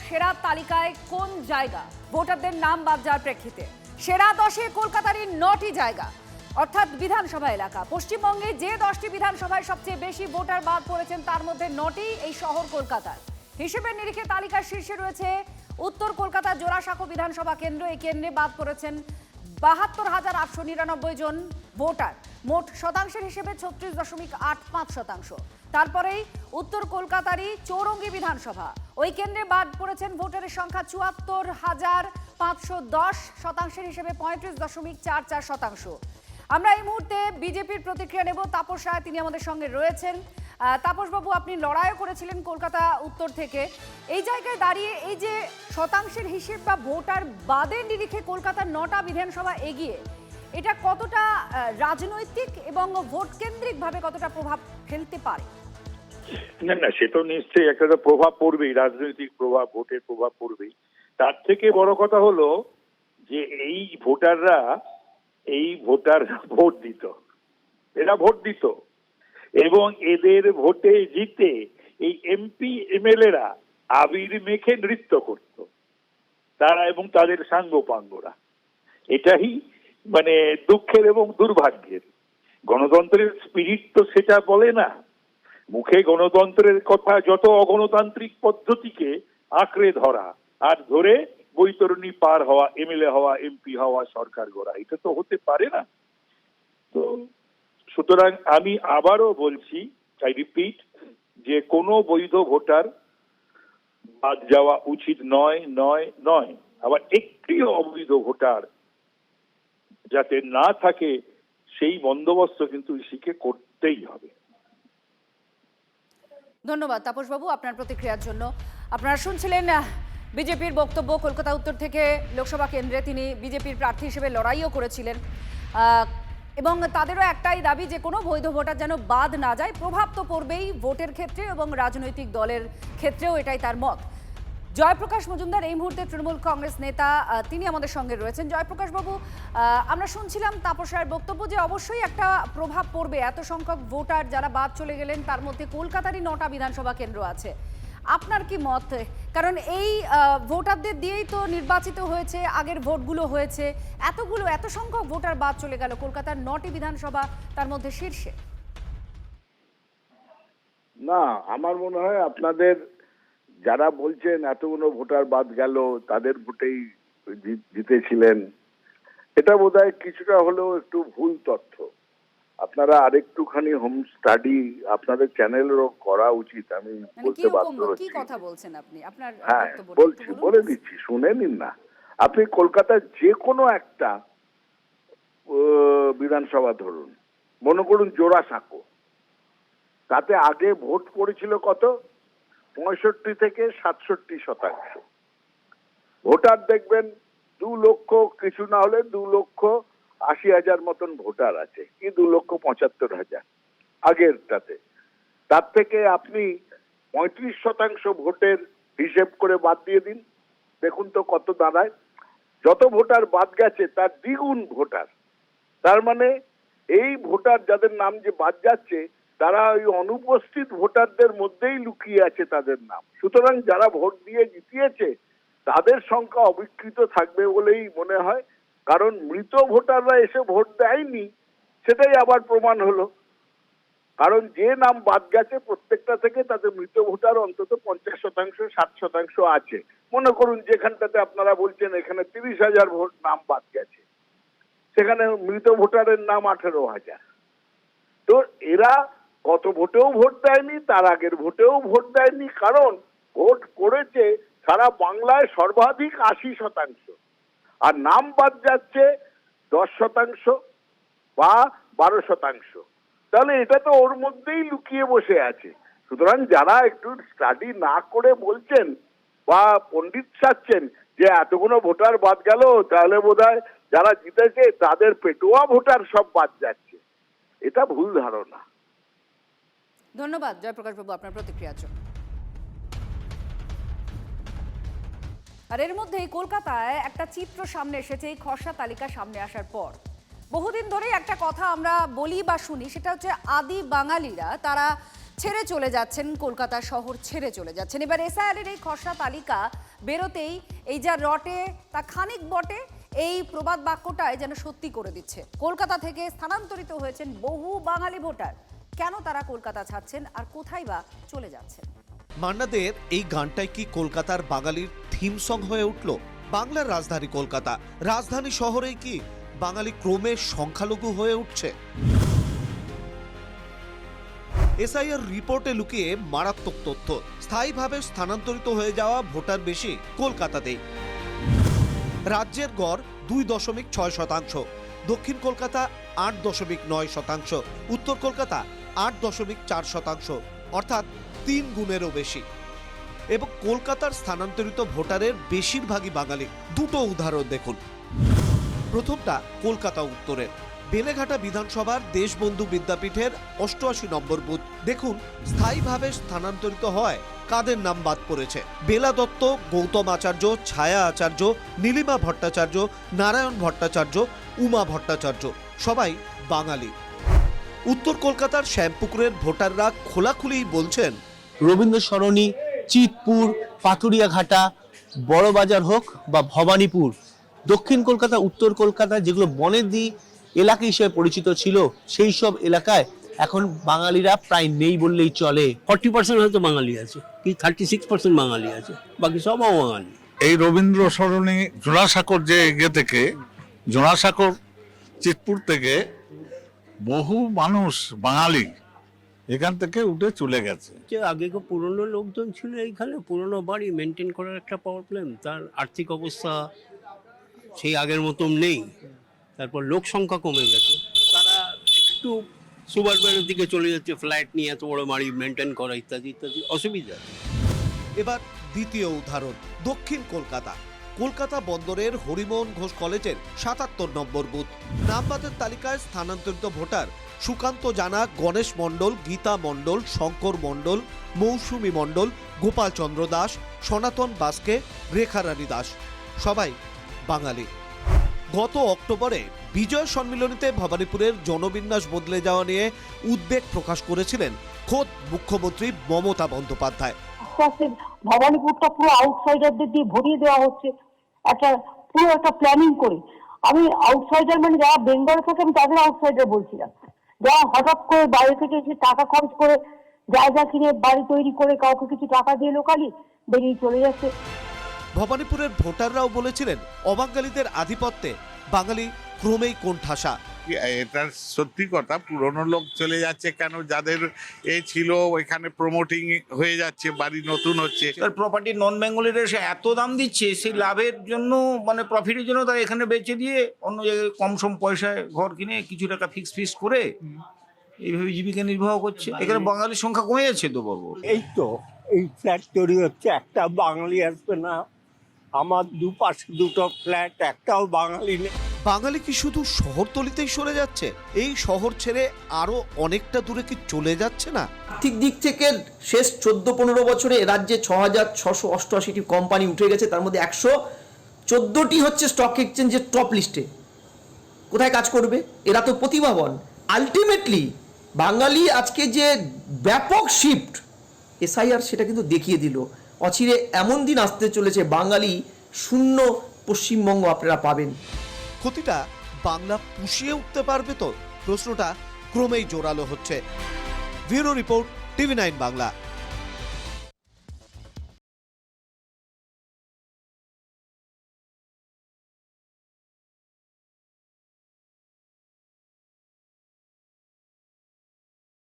সেরা তালিকায় কোন জায়গা ভোটারদের নাম বাদ যাওয়ার প্রেক্ষিতে? সেরা 10-এ কলকাতারই 9টি জায়গা, অর্থাৎ বিধানসভা এলাকা। পশ্চিমবঙ্গে যে 10টি বিধানসভায় সবচেয়ে বেশি ভোটার বাদ পড়েছেন তার মধ্যে 9টি এই শহর কলকাতার। হিসেবের নিরিখে তালিকার শীর্ষে রয়েছে উত্তর কলকাতা জোড়াসাঁকো বিধানসভা কেন্দ্র। এই কেন্দ্রে বাদ পড়েছেন 72,899 জন ভোটার। মোট শতাংশের হিসেবে 36.85%। তারপরেই উত্তর কলকাতারই চৌরঙ্গী বিধানসভা, ওই কেন্দ্রে বাদ পড়েছেন ভোটারের সংখ্যা 74,510, শতাংশের হিসেবে 35.44%। আমরা এই মুহূর্তে বিজেপির প্রতিক্রিয়া নেব। তাপস রায় তিনি আমাদের সঙ্গে রয়েছেন। তাপসবাবু, আপনি লড়াইও করেছিলেন কলকাতা উত্তর থেকে। এই জায়গায় দাঁড়িয়ে এই যে শতাংশের হিসেব বা ভোটার বাদের নিরিখে কলকাতার 9টা বিধানসভা এগিয়ে, এটা কতটা রাজনৈতিক এবং ভোট কেন্দ্রিকভাবে কতটা প্রভাব ফেলতে পারে? না না, সে তো নিশ্চয়ই একটা প্রভাব পড়বেই, রাজনৈতিক প্রভাব, ভোটের প্রভাব পড়বেই। তার থেকে বড় কথা হলো যে এই ভোটাররা ভোট দিত, এরা ভোট দিত এবং এদের ভোটে জিতে এই এমপি এমএলএরা আবির মেখে নৃত্য করত তারা এবং তাদের সাঙ্গপাঙ্গরা। এটাই মানে দুঃখের এবং দুর্ভাগ্যের। গণতন্ত্রের স্পিরিট তো সেটা বলে না। মুখে গণতন্ত্রের কথা, যত অগণতান্ত্রিক পদ্ধতিকে আঁকড়ে ধরা আর ধরে বৈতরণী পার হওয়া, এমএলএ হওয়া, এমপি হওয়া, সরকার গড়া, এটা তো হতে পারে না। তো সুতরাং আমি আবারও বলছি, আই রিপিট, যে কোনো বৈধ ভোটার বাদ যাওয়া উচিত নয় নয় নয়। আবার একটিও অবৈধ ভোটার যাতে না থাকে সেই বন্দোবস্ত কিন্তু ইসিকে করতেই হবে। ধন্যবাদ তাপসবাবু আপনার প্রতিক্রিয়ার জন্য। আপনারা শুনছিলেন বিজেপির বক্তব্য। কলকাতা উত্তর থেকে লোকসভা কেন্দ্রে তিনি বিজেপির প্রার্থী হিসেবে লড়াইও করেছিলেন এবং তাদেরও একটাই দাবি যে কোনো বৈধ ভোটার যেন বাদ না যায়। প্রভাব তো পড়বেই ভোটের ক্ষেত্রে এবং রাজনৈতিক দলের ক্ষেত্রেও, এটাই তার মত। জয়প্রকাশ মজুমদার এই মুহূর্তে তৃণমূল কংগ্রেস নেতা, তিনি আমাদের সঙ্গে রয়েছেন। জয়প্রকাশ বাবু, আমরা শুনছিলাম তাপস রায়ের বক্তব্য যে অবশ্যই একটা প্রভাব পড়বে। এত সংখ্যক ভোটার যারা বাদ চলে গেলেন, তার মধ্যে কলকাতারই 9টা বিধানসভা কেন্দ্র আছে। আপনার কি মত? কারণ এই ভোটারদের দিয়েই তো নির্বাচিত হয়েছে, আগের ভোটগুলো হয়েছে। এত সংখ্যক ভোটার বাদ চলে গেল, কলকাতার 9টি বিধানসভা তার মধ্যে শীর্ষে। না, আমার মনে হয় আপনাদের যারা বলছেন এতগুলো ভোটার বাদ গেল তাদের ভোটেই জিতেছিলেন, এটা বোধহয় কিছুটা হলেও একটু ভুল তথ্য। আপনারা আরেকটুখানি হোম স্টাডি আপনাদের চ্যানেলেরও করা উচিত। আমি বলতে বাধ্য হচ্ছি। কি কথা বলছেন আপনি? আপনার হ্যাঁ বলে দিচ্ছি, শুনে নিন না। আপনি কলকাতার যে কোনো একটা বিধানসভা ধরুন, মনে করুন জোড়াসাঁকো, তাতে আগে ভোট পড়েছিল কত? 65 থেকে 67%। ভোটার দেখবেন 2 লক্ষ কিছু না হলে 2,80,000 মতন ভোটার আছে, কি 2,75,000 আগেরটাতে। তার থেকে আপনি 35% ভোটের হিসেব করে বাদ দিয়ে দিন, দেখুন তো কত দাঁড়ায়। যত ভোটার বাদ গেছে তার দ্বিগুণ ভোটার। তার মানে এই ভোটার যাদের নাম যে বাদ যাচ্ছে, তারা ওই অনুপস্থিত ভোটারদের মধ্যেই লুকিয়ে আছে তাদের নাম। সুতরাং যারা ভোট দিয়ে জিতিয়েছে তাদের সংখ্যা অবিকৃত থাকবে বলেই মনে হয়। কারণ মৃত ভোটাররা এসে ভোট দেয়নি, সেটাই আবার প্রমাণ হলো। কারণ যে নাম বাদ গেছে প্রত্যেকটা থেকে তাদের মৃত ভোটার অন্তত 50%, 60% আছে। মনে করুন যেখানটাতে আপনারা বলছেন এখানে 30,000 ভোট নাম বাদ গেছে, সেখানে মৃত ভোটারের নাম 18,000। তো এরা কত ভোটেও ভোট দেয়নি, তার আগের ভোটেও ভোট দেয়নি। কারণ ভোট পড়েছে সারা বাংলায় সর্বাধিক 80%, আর নাম বাদ যাচ্ছে 10% বা 12%। তাহলে এটা তো ওর মধ্যেই লুকিয়ে বসে আছে। সুতরাং যারা একটু স্টাডি না করে বলছেন বা পণ্ডিত সাজছেন যে এতগুলো ভোটার বাদ গেল, তাহলে বোধহয় যারা জিতেছে তাদের পেটোয়া ভোটার সব বাদ যাচ্ছে, এটা ভুল ধারণা। ধন্যবাদ জয়প্রকাশ বাবু আপনার প্রতিক্রিয়ার জন্য। আর এর মধ্যেই কলকাতায় একটা চিত্র সামনে এসেছে এই খসড়া তালিকা সামনে আসার পর। বহুদিন ধরেই একটা কথা আমরা বলি বা শুনি, সেটা হচ্ছে আদি বাঙালিরা তারা ছেড়ে চলে যাচ্ছেন, কলকাতা শহর ছেড়ে চলে যাচ্ছেন। এবার এসআইআর এর এই খসড়া তালিকা বেরোতেই এই যা রটে তা খানিক বটে, এই প্রবাদ বাক্যটায় যেন সত্যি করে দিচ্ছে। কলকাতা থেকে স্থানান্তরিত হয়েছেন বহু বাঙালি ভোটার। কেন তারা কলকাতা ছাড়ছেন আর কোথায় বা চলে যাচ্ছেন? মান্নাদের এই গানটাই কি কলকাতার বাঙালির থিম সং হয়ে উঠল? বাংলার রাজধানী কলকাতা, রাজধানী শহরেই কি বাঙালি ক্রমে সংখ্যালঘু হয়ে উঠছে? এসআইআর রিপোর্টে লুকিয়ে মারাত্মক তথ্য। স্থায়ীভাবে স্থানান্তরিত হয়ে যাওয়া ভোটার বেশি কলকাতাতেই। রাজ্যের গড় 2.6%, দক্ষিণ কলকাতা 8.9%, উত্তর কলকাতা 8.4%, অর্থাৎ 3 গুণেরও বেশি। এবং কলকাতার স্থানান্তরিত ভোটারের বেশিরভাগই বাঙালি। দুটো উদাহরণ দেখুন। প্রথমটা কলকাতা উত্তরের বেলেঘাটা বিধানসভার দেশবন্ধু বিদ্যাপীঠের 88 নম্বর বুথ। দেখুন স্থায়ীভাবে স্থানান্তরিত হয় কাদের নাম বাদ পড়েছে। বেলা দত্ত, গৌতম আচার্য, ছায়া আচার্য, নীলিমা ভট্টাচার্য, নারায়ণ ভট্টাচার্য, উমা ভট্টাচার্য, সবাই বাঙালি। উত্তর কলকাতার শ্যামপুকুরের ভোটাররা খোলাখুলি বলছেন, রবীন্দ্র সরণি, চিতপুর, পাটুরিয়াঘাটা, বড়বাজার হোক বা ভবানীপুর, দক্ষিণ কলকাতা, উত্তর কলকাতা যেগুলো বনেদি এলাকা হিসেবে পরিচিত ছিল, সেই সব এলাকায় এখন বাঙালিরা প্রায় নেই বললেই চলে। 40% হয়তো বাঙালি আছে, কি 36% বাঙালি আছে, বাকি সব অবাঙালি। এই রবীন্দ্র সরণি জোড়াসাঁকোর যে এগে থেকে, জোড়াসাঁকোর চিতপুর থেকে বহু মানুষ বাঙালি এখান থেকে উঠে চলে গেছে। যে আগে পুরনো লোকজন ছিল এইখানে, পুরনো বাড়ি মেনটেন করার একটা প্রবলেম, তার আর্থিক অবস্থা সেই আগের মতন নেই। তারপর লোক সংখ্যা কমে গেছে, তারা একটু সুবারবারের দিকে চলে যাচ্ছে, ফ্ল্যাট নিয়ে এত বড় বাড়ি মেনটেন করা ইত্যাদি ইত্যাদি অসুবিধা। এবার দ্বিতীয় উদাহরণ দক্ষিণ কলকাতা। কলকাতা বন্দরের হরিমোহন ঘোষ কলেজের 77 নম্বর বুথ। নামবাদের তালিকায় স্থানান্তরিত ভোটার সুকান্ত জানা, গণেশ মণ্ডল, গীতা মণ্ডল, শঙ্কর মণ্ডল, মৌসুমী মণ্ডল, গোপাল চন্দ্র দাস, সনাতন বাস্কে, রেখারানী দাস, সবাই বাঙালি। গত অক্টোবরে বিজয় সম্মিলনীতে ভবানীপুরের জনবিন্যাস বদলে যাওয়া নিয়ে উদ্বেগ প্রকাশ করেছিলেন খোদ মুখ্যমন্ত্রী মমতা বন্দ্যোপাধ্যায়। ভবানীপুরটা পুরো আউটসাইডারদের দিয়ে ভরিয়ে দেওয়া হচ্ছে, পুরো একটা প্ল্যানিং করে। আমি আউটসাইডার মানে যারা বেঙ্গলে থাকে আমি তাদের আউটসাইডার বলছিলাম, যারা হঠাৎ করে বাইরে থেকে এসে টাকা খরচ করে জায়গা কিনে বাড়ি তৈরি করে কাউকে কিছু টাকা দিয়ে লোকালি বেরিয়ে চলে যাচ্ছে। ভবানীপুরের ভোটাররাও বলেছিলেন অবাঙালিদের আধিপত্যে বাঙালি ক্রমেই কোণঠাসা। এটা সত্যি কথা, পুরনো লোক চলে যাচ্ছে কেন, যাদের এ ছিল এখানে প্রমোটিং হয়ে যাচ্ছে, বাড়ি নতুন হচ্ছে। প্রপার্টি নন বেঙ্গলিরা এসে এত দাম দিচ্ছে, সেই লাভের জন্য মানে প্রফিটের জন্য তারা এখানে বেচে দিয়ে অন্য জায়গায় কম সম পয়সায় ঘর কিনে কিছু টাকা ফিক্স করে এইভাবে জীবিকা নির্বাহ করছে। এখানে বাঙালির সংখ্যা কমে যাচ্ছে তো বর্ব। এই তো এই ফ্ল্যাট তৈরি হচ্ছে, একটা বাঙালি আসবে না। আমার দুপাশে দুটো ফ্ল্যাট, একটাও বাঙালি নেই। বাঙালি কি শুধু শহরতলিতেই সরে যাচ্ছে? এই শহর ছেড়ে আরো অনেকটা দূরে কি চলে যাচ্ছে না? আর্থিক দিক থেকে শেষ 14-15 বছরে রাজ্যে 6,688টি কোম্পানি উঠে গেছে, তার মধ্যে 114টি হচ্ছে স্টক এক্সচেঞ্জের টপ লিস্টে। কোথায় কাজ করবে? এরা তো প্রতিভাবান। আলটিমেটলি বাঙালি আজকে যে ব্যাপক শিফট এসআইআর সেটা কিন্তু দেখিয়ে দিল। অচিরে এমন দিন আসতে চলেছে বাঙালি শূন্য পশ্চিমবঙ্গ আপনারা পাবেন। ক্ষতিটা বাংলা পুষিয়ে উঠতে পারবে তো? প্রশ্নটা ক্রমেই জোরালো হচ্ছে। Bureau report, TV9 Bangla.